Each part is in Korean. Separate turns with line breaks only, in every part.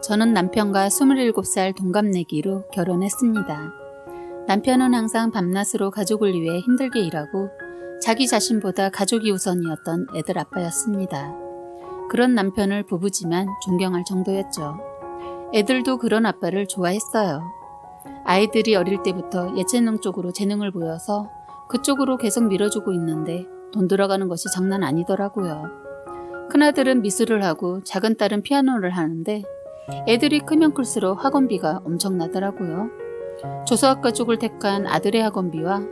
저는 남편과 27살 동갑내기로 결혼했습니다. 남편은 항상 밤낮으로 가족을 위해 힘들게 일하고 자기 자신보다 가족이 우선이었던 애들 아빠였습니다. 그런 남편을 부부지만 존경할 정도였죠. 애들도 그런 아빠를 좋아했어요. 아이들이 어릴 때부터 예체능 쪽으로 재능을 보여서 그쪽으로 계속 밀어주고 있는데 돈 들어가는 것이 장난 아니더라고요. 큰아들은 미술을 하고 작은 딸은 피아노를 하는데 애들이 크면 클수록 학원비가 엄청나더라고요. 조수학과 쪽을 택한 아들의 학원비와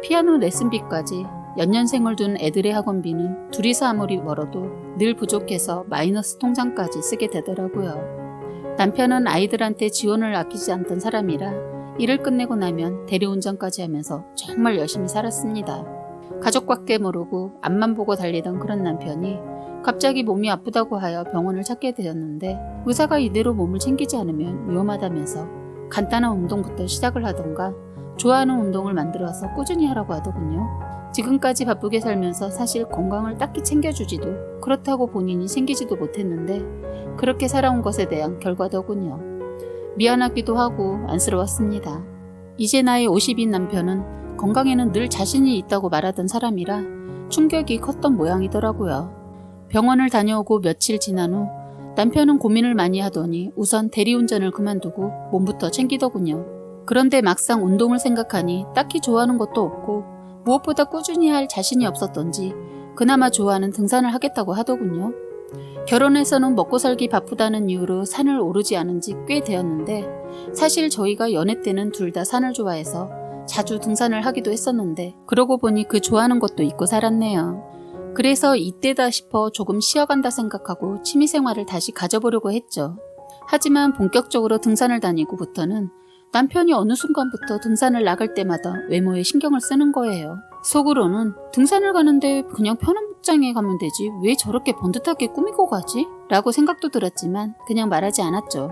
피아노 레슨비까지 연년생을 둔 애들의 학원비는 둘이서 아무리 멀어도 늘 부족해서 마이너스 통장까지 쓰게 되더라고요. 남편은 아이들한테 지원을 아끼지 않던 사람이라 일을 끝내고 나면 대리운전까지 하면서 정말 열심히 살았습니다. 가족밖에 모르고 앞만 보고 달리던 그런 남편이 갑자기 몸이 아프다고 하여 병원을 찾게 되었는데 의사가 이대로 몸을 챙기지 않으면 위험하다면서 간단한 운동부터 시작을 하던가 좋아하는 운동을 만들어서 꾸준히 하라고 하더군요. 지금까지 바쁘게 살면서 사실 건강을 딱히 챙겨주지도 그렇다고 본인이 챙기지도 못했는데 그렇게 살아온 것에 대한 결과더군요. 미안하기도 하고 안쓰러웠습니다. 이제 나이 50인 남편은 건강에는 늘 자신이 있다고 말하던 사람이라 충격이 컸던 모양이더라고요. 병원을 다녀오고 며칠 지난 후 남편은 고민을 많이 하더니 우선 대리운전을 그만두고 몸부터 챙기더군요. 그런데 막상 운동을 생각하니 딱히 좋아하는 것도 없고 무엇보다 꾸준히 할 자신이 없었던지 그나마 좋아하는 등산을 하겠다고 하더군요. 결혼해서는 먹고 살기 바쁘다는 이유로 산을 오르지 않은 지 꽤 되었는데 사실 저희가 연애 때는 둘 다 산을 좋아해서 자주 등산을 하기도 했었는데 그러고 보니 그 좋아하는 것도 잊고 살았네요. 그래서 이때다 싶어 조금 쉬어간다 생각하고 취미생활을 다시 가져보려고 했죠. 하지만 본격적으로 등산을 다니고부터는 남편이 어느 순간부터 등산을 나갈 때마다 외모에 신경을 쓰는 거예요. 속으로는 등산을 가는데 그냥 편한 복장에 가면 되지 왜 저렇게 번듯하게 꾸미고 가지? 라고 생각도 들었지만 그냥 말하지 않았죠.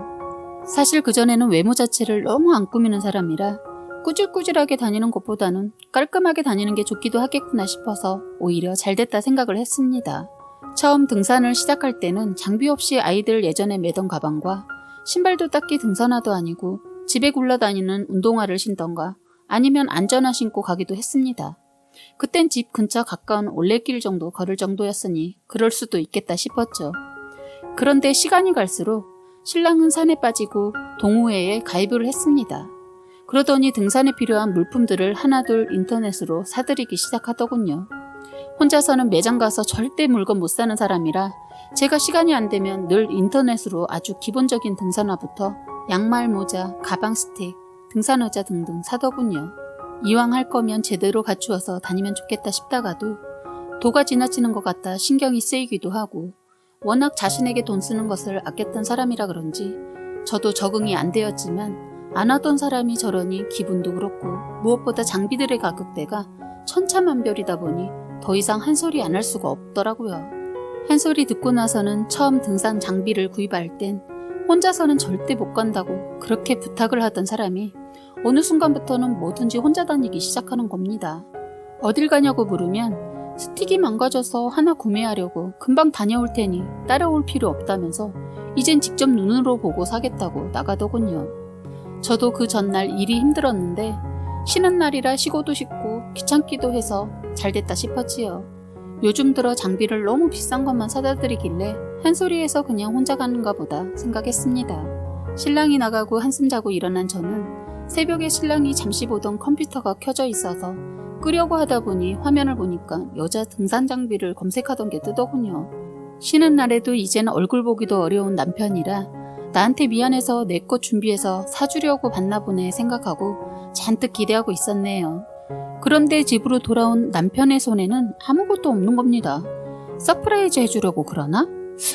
사실 그전에는 외모 자체를 너무 안 꾸미는 사람이라 꾸질꾸질하게 다니는 것보다는 깔끔하게 다니는 게 좋기도 하겠구나 싶어서 오히려 잘됐다 생각을 했습니다. 처음 등산을 시작할 때는 장비 없이 아이들 예전에 매던 가방과 신발도 딱히 등산화도 아니고 집에 굴러다니는 운동화를 신던가 아니면 안전화 신고 가기도 했습니다. 그땐 집 근처 가까운 올레길 정도 걸을 정도였으니 그럴 수도 있겠다 싶었죠. 그런데 시간이 갈수록 신랑은 산에 빠지고 동호회에 가입을 했습니다. 그러더니 등산에 필요한 물품들을 하나둘 인터넷으로 사들이기 시작하더군요. 혼자서는 매장 가서 절대 물건 못 사는 사람이라 제가 시간이 안 되면 늘 인터넷으로 아주 기본적인 등산화부터 양말, 모자, 가방 스틱, 등산의자 등등 사더군요. 이왕 할 거면 제대로 갖추어서 다니면 좋겠다 싶다가도 도가 지나치는 것 같아 신경이 쓰이기도 하고 워낙 자신에게 돈 쓰는 것을 아꼈던 사람이라 그런지 저도 적응이 안 되었지만 안 하던 사람이 저러니 기분도 그렇고 무엇보다 장비들의 가격대가 천차만별이다 보니 더 이상 한 소리 안 할 수가 없더라고요. 한 소리 듣고 나서는 처음 등산 장비를 구입할 땐 혼자서는 절대 못 간다고 그렇게 부탁을 하던 사람이 어느 순간부터는 뭐든지 혼자 다니기 시작하는 겁니다. 어딜 가냐고 물으면 스틱이 망가져서 하나 구매하려고 금방 다녀올 테니 따라올 필요 없다면서 이젠 직접 눈으로 보고 사겠다고 나가더군요. 저도 그 전날 일이 힘들었는데 쉬는 날이라 쉬고도 싶고 귀찮기도 해서 잘됐다 싶었지요. 요즘 들어 장비를 너무 비싼 것만 사다 드리길래 한 소리에서 그냥 혼자 가는가 보다 생각했습니다. 신랑이 나가고 한숨 자고 일어난 저는 새벽에 신랑이 잠시 보던 컴퓨터가 켜져 있어서 끄려고 하다 보니 화면을 보니까 여자 등산 장비를 검색하던 게 뜨더군요. 쉬는 날에도 이젠 얼굴 보기도 어려운 남편이라 나한테 미안해서 내 것 준비해서 사주려고 봤나 보네 생각하고 잔뜩 기대하고 있었네요. 그런데 집으로 돌아온 남편의 손에는 아무것도 없는 겁니다. 서프라이즈 해주려고 그러나?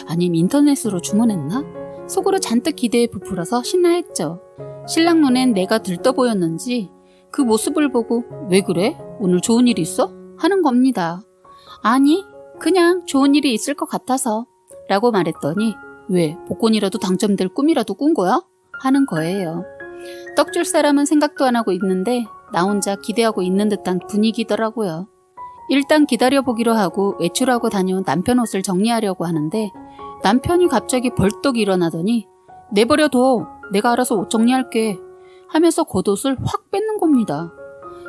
아님 인터넷으로 주문했나? 속으로 잔뜩 기대에 부풀어서 신나했죠. 신랑 눈엔 내가 들떠 보였는지 그 모습을 보고 왜 그래? 오늘 좋은 일 있어? 하는 겁니다. 아니 그냥 좋은 일이 있을 것 같아서 라고 말했더니 왜 복권이라도 당첨될 꿈이라도 꾼 거야? 하는 거예요. 떡 줄 사람은 생각도 안 하고 있는데 나 혼자 기대하고 있는 듯한 분위기더라고요. 일단 기다려보기로 하고 외출하고 다녀온 남편 옷을 정리하려고 하는데 남편이 갑자기 벌떡 일어나더니 내버려둬. 내가 알아서 옷 정리할게. 하면서 겉옷을 확 뺏는 겁니다.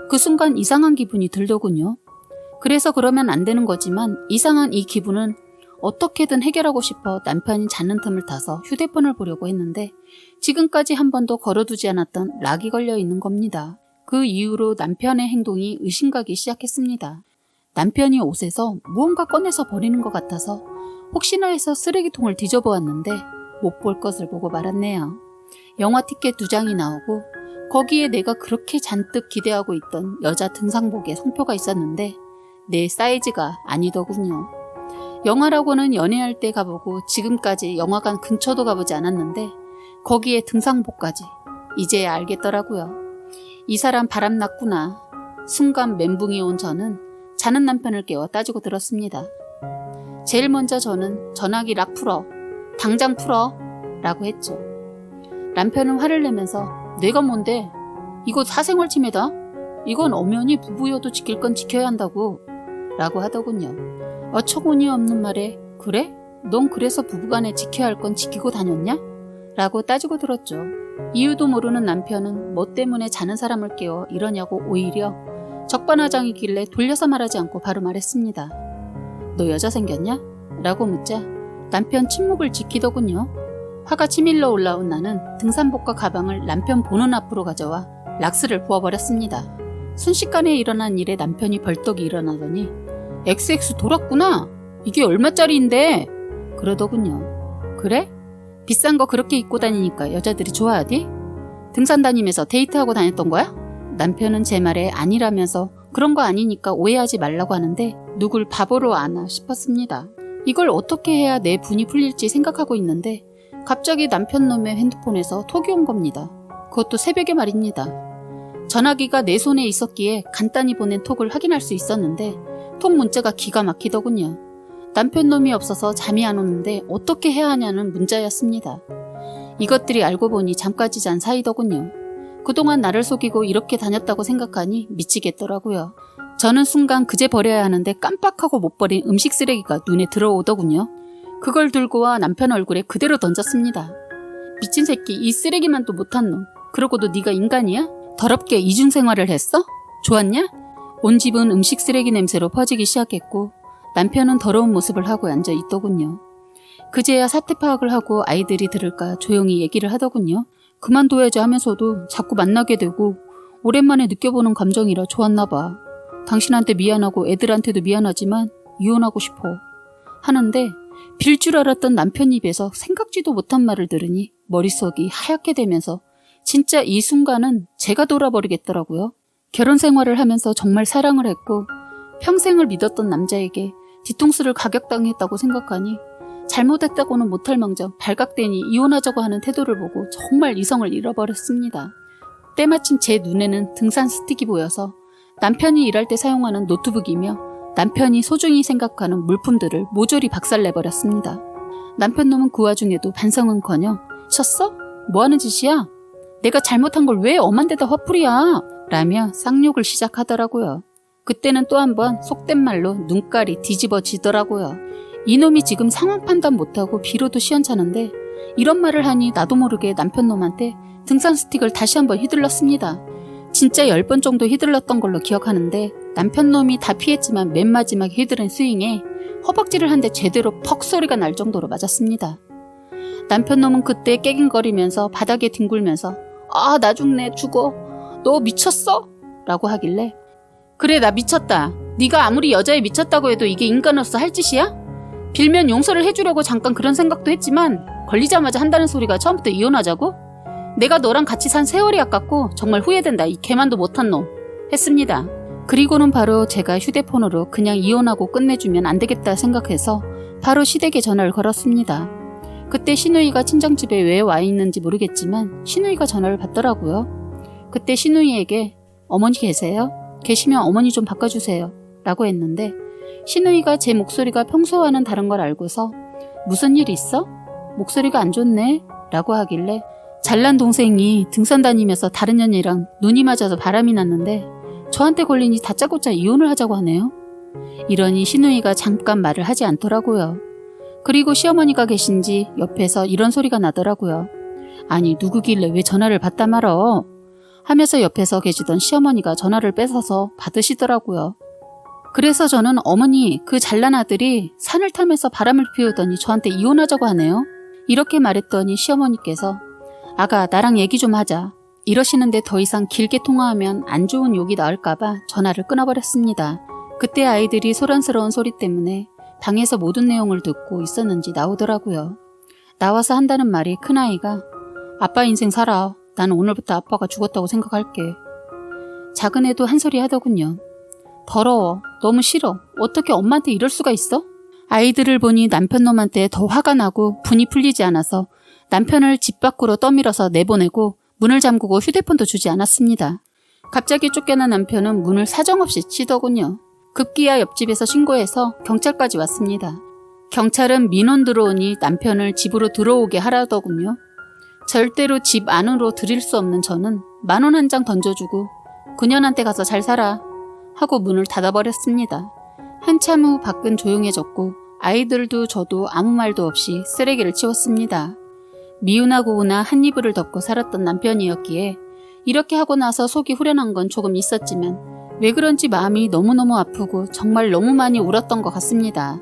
그 순간 이상한 기분이 들더군요. 그래서 그러면 안 되는 거지만 이상한 이 기분은 어떻게든 해결하고 싶어 남편이 자는 틈을 타서 휴대폰을 보려고 했는데 지금까지 한 번도 걸어두지 않았던 락이 걸려 있는 겁니다. 그 이후로 남편의 행동이 의심가기 시작했습니다. 남편이 옷에서 무언가 꺼내서 버리는 것 같아서 혹시나 해서 쓰레기통을 뒤져보았는데 못 볼 것을 보고 말았네요. 영화 티켓 2장이 나오고 거기에 내가 그렇게 잔뜩 기대하고 있던 여자 등산복에 성표가 있었는데 내 사이즈가 아니더군요. 영화라고는 연애할 때 가보고 지금까지 영화관 근처도 가보지 않았는데 거기에 등산복까지 이제야 알겠더라고요. 이 사람 바람났구나. 순간 멘붕이 온 저는 자는 남편을 깨워 따지고 들었습니다. 제일 먼저 저는 전화기 락 풀어. 당장 풀어. 라고 했죠. 남편은 화를 내면서 내가 뭔데? 이거 사생활 침해다. 이건 엄연히 부부여도 지킬 건 지켜야 한다고. 라고 하더군요. 어처구니 없는 말에 그래? 넌 그래서 부부간에 지켜야 할 건 지키고 다녔냐? 라고 따지고 들었죠. 이유도 모르는 남편은 뭐 때문에 자는 사람을 깨워 이러냐고 오히려 적반하장이길래 돌려서 말하지 않고 바로 말했습니다. 너 여자 생겼냐? 라고 묻자 남편 침묵을 지키더군요. 화가 치밀러 올라온 나는 등산복과 가방을 남편 보는 앞으로 가져와 락스를 부어버렸습니다. 순식간에 일어난 일에 남편이 벌떡 일어나더니 XX 돌았구나. 이게 얼마짜리인데? 그러더군요. 그래? 비싼 거 그렇게 입고 다니니까 여자들이 좋아하디? 등산 다니면서 데이트하고 다녔던 거야? 남편은 제 말에 아니라면서 그런 거 아니니까 오해하지 말라고 하는데 누굴 바보로 아나 싶었습니다. 이걸 어떻게 해야 내 분이 풀릴지 생각하고 있는데 갑자기 남편 놈의 핸드폰에서 톡이 온 겁니다. 그것도 새벽에 말입니다. 전화기가 내 손에 있었기에 간단히 보낸 톡을 확인할 수 있었는데 톡 문자가 기가 막히더군요. 남편 놈이 없어서 잠이 안 오는데 어떻게 해야 하냐는 문자였습니다. 이것들이 알고 보니 잠까지 잔 사이더군요. 그동안 나를 속이고 이렇게 다녔다고 생각하니 미치겠더라고요. 저는 순간 그제 버려야 하는데 깜빡하고 못 버린 음식 쓰레기가 눈에 들어오더군요. 그걸 들고 와 남편 얼굴에 그대로 던졌습니다. 미친 새끼, 이 쓰레기만 도 못한 놈. 그러고도 네가 인간이야? 더럽게 이중생활을 했어? 좋았냐? 온 집은 음식 쓰레기 냄새로 퍼지기 시작했고 남편은 더러운 모습을 하고 앉아 있더군요. 그제야 사태 파악을 하고 아이들이 들을까 조용히 얘기를 하더군요. 그만둬야지 하면서도 자꾸 만나게 되고 오랜만에 느껴보는 감정이라 좋았나 봐. 당신한테 미안하고 애들한테도 미안하지만 이혼하고 싶어. 하는데 빌 줄 알았던 남편 입에서 생각지도 못한 말을 들으니 머릿속이 하얗게 되면서 진짜 이 순간은 제가 돌아버리겠더라고요. 결혼 생활을 하면서 정말 사랑을 했고 평생을 믿었던 남자에게 뒤통수를 가격당했다고 생각하니 잘못했다고는 못할 망정 발각되니 이혼하자고 하는 태도를 보고 정말 이성을 잃어버렸습니다. 때마침 제 눈에는 등산 스틱이 보여서 남편이 일할 때 사용하는 노트북이며 남편이 소중히 생각하는 물품들을 모조리 박살내버렸습니다. 남편 놈은 그 와중에도 반성은커녕 쳤어? 뭐하는 짓이야? 내가 잘못한 걸 왜 엄한 데다 화풀이야? 라며 쌍욕을 시작하더라고요. 그때는 또 한 번 속된 말로 눈깔이 뒤집어지더라고요. 이놈이 지금 상황 판단 못하고 비로도 시원찮은데 이런 말을 하니 나도 모르게 남편 놈한테 등산 스틱을 다시 한번 휘둘렀습니다. 진짜 10번 정도 휘둘렀던 걸로 기억하는데 남편 놈이 다 피했지만 맨 마지막에 휘두른 스윙에 허벅지를 한 대 제대로 퍽 소리가 날 정도로 맞았습니다. 남편 놈은 그때 깨갱거리면서 바닥에 뒹굴면서 아, 나 죽네, 죽어. 너 미쳤어? 라고 하길래 그래, 나 미쳤다. 네가 아무리 여자에 미쳤다고 해도 이게 인간으로서 할 짓이야? 빌면 용서를 해주려고 잠깐 그런 생각도 했지만 걸리자마자 한다는 소리가 처음부터 이혼하자고? 내가 너랑 같이 산 세월이 아깝고 정말 후회된다, 이 개만도 못한 놈. 했습니다. 그리고는 바로 제가 휴대폰으로 그냥 이혼하고 끝내주면 안 되겠다 생각해서 바로 시댁에 전화를 걸었습니다. 그때 시누이가 친정집에 왜 와 있는지 모르겠지만 시누이가 전화를 받더라고요. 그때 시누이에게 어머니 계세요? 계시면 어머니 좀 바꿔주세요. 라고 했는데 시누이가 제 목소리가 평소와는 다른 걸 알고서 무슨 일 있어? 목소리가 안 좋네? 라고 하길래 잘난 동생이 등산 다니면서 다른 년이랑 눈이 맞아서 바람이 났는데 저한테 걸리니 다짜고짜 이혼을 하자고 하네요. 이러니 시누이가 잠깐 말을 하지 않더라고요. 그리고 시어머니가 계신지 옆에서 이런 소리가 나더라고요. 아니 누구길래 왜 전화를 받다 말어? 하면서 옆에서 계시던 시어머니가 전화를 뺏어서 받으시더라고요. 그래서 저는 어머니 그 잘난 아들이 산을 타면서 바람을 피우더니 저한테 이혼하자고 하네요. 이렇게 말했더니 시어머니께서 아가 나랑 얘기 좀 하자. 이러시는데 더 이상 길게 통화하면 안 좋은 욕이 나올까봐 전화를 끊어버렸습니다. 그때 아이들이 소란스러운 소리 때문에 방에서 모든 내용을 듣고 있었는지 나오더라고요. 나와서 한다는 말이 큰아이가 아빠 인생 살아. 난 오늘부터 아빠가 죽었다고 생각할게. 작은애도 한 소리 하더군요. 더러워. 너무 싫어. 어떻게 엄마한테 이럴 수가 있어? 아이들을 보니 남편놈한테 더 화가 나고 분이 풀리지 않아서 남편을 집 밖으로 떠밀어서 내보내고 문을 잠그고 휴대폰도 주지 않았습니다. 갑자기 쫓겨난 남편은 문을 사정없이 치더군요. 급기야 옆집에서 신고해서 경찰까지 왔습니다. 경찰은 민원 들어오니 남편을 집으로 들어오게 하라더군요. 절대로 집 안으로 들일 수 없는 저는 10,000원 한 장 던져주고 그년한테 가서 잘 살아 하고 문을 닫아버렸습니다. 한참 후 밖은 조용해졌고 아이들도 저도 아무 말도 없이 쓰레기를 치웠습니다. 미우나 고우나 한 이불을 덮고 살았던 남편이었기에 이렇게 하고 나서 속이 후련한 건 조금 있었지만 왜 그런지 마음이 너무너무 아프고 정말 너무 많이 울었던 것 같습니다.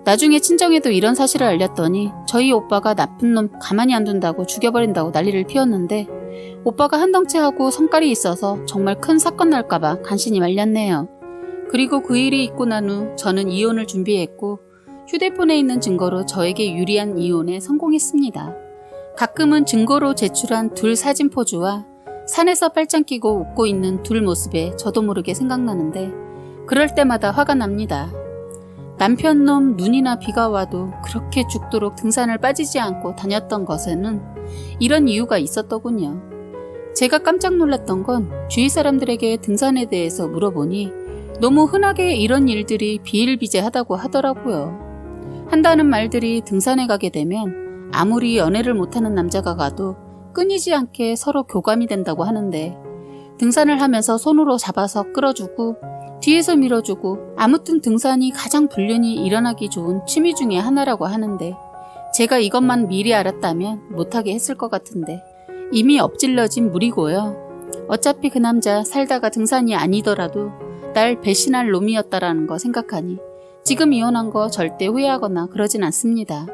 나중에 친정에도 이런 사실을 알렸더니 저희 오빠가 나쁜 놈 가만히 안 둔다고 죽여버린다고 난리를 피웠는데 오빠가 한 덩치하고 성깔이 있어서 정말 큰 사건 날까봐 간신히 말렸네요. 그리고 그 일이 있고 난 후 저는 이혼을 준비했고 휴대폰에 있는 증거로 저에게 유리한 이혼에 성공했습니다. 가끔은 증거로 제출한 둘 사진 포즈와 산에서 팔짱 끼고 웃고 있는 둘 모습에 저도 모르게 생각나는데 그럴 때마다 화가 납니다. 남편놈 눈이나 비가 와도 그렇게 죽도록 등산을 빠지지 않고 다녔던 것에는 이런 이유가 있었더군요. 제가 깜짝 놀랐던 건 주위 사람들에게 등산에 대해서 물어보니 너무 흔하게 이런 일들이 비일비재하다고 하더라고요. 한다는 말들이 등산에 가게 되면 아무리 연애를 못하는 남자가 가도 끊이지 않게 서로 교감이 된다고 하는데 등산을 하면서 손으로 잡아서 끌어주고 뒤에서 밀어주고 아무튼 등산이 가장 불륜이 일어나기 좋은 취미 중에 하나라고 하는데 제가 이것만 미리 알았다면 못하게 했을 것 같은데 이미 엎질러진 물이고요. 어차피 그 남자 살다가 등산이 아니더라도 날 배신할 놈이었다라는 거 생각하니 지금 이혼한 거 절대 후회하거나 그러진 않습니다.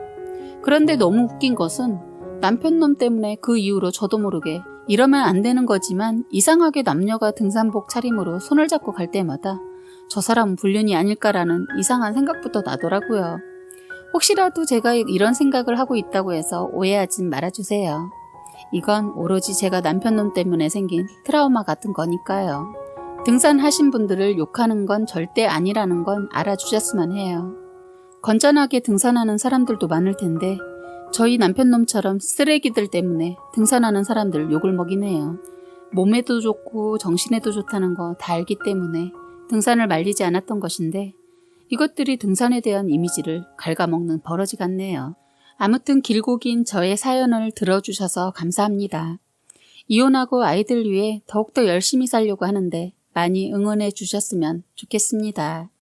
그런데 너무 웃긴 것은 남편놈 때문에 그 이후로 저도 모르게 이러면 안 되는 거지만 이상하게 남녀가 등산복 차림으로 손을 잡고 갈 때마다 저 사람은 불륜이 아닐까라는 이상한 생각부터 나더라고요. 혹시라도 제가 이런 생각을 하고 있다고 해서 오해하진 말아주세요. 이건 오로지 제가 남편놈 때문에 생긴 트라우마 같은 거니까요. 등산하신 분들을 욕하는 건 절대 아니라는 건 알아주셨으면 해요. 건전하게 등산하는 사람들도 많을 텐데 저희 남편놈처럼 쓰레기들 때문에 등산하는 사람들 욕을 먹이네요. 몸에도 좋고 정신에도 좋다는 거 다 알기 때문에 등산을 말리지 않았던 것인데 이것들이 등산에 대한 이미지를 갉아먹는 버러지 같네요. 아무튼 길고 긴 저의 사연을 들어주셔서 감사합니다. 이혼하고 아이들 위해 더욱더 열심히 살려고 하는데 많이 응원해 주셨으면 좋겠습니다.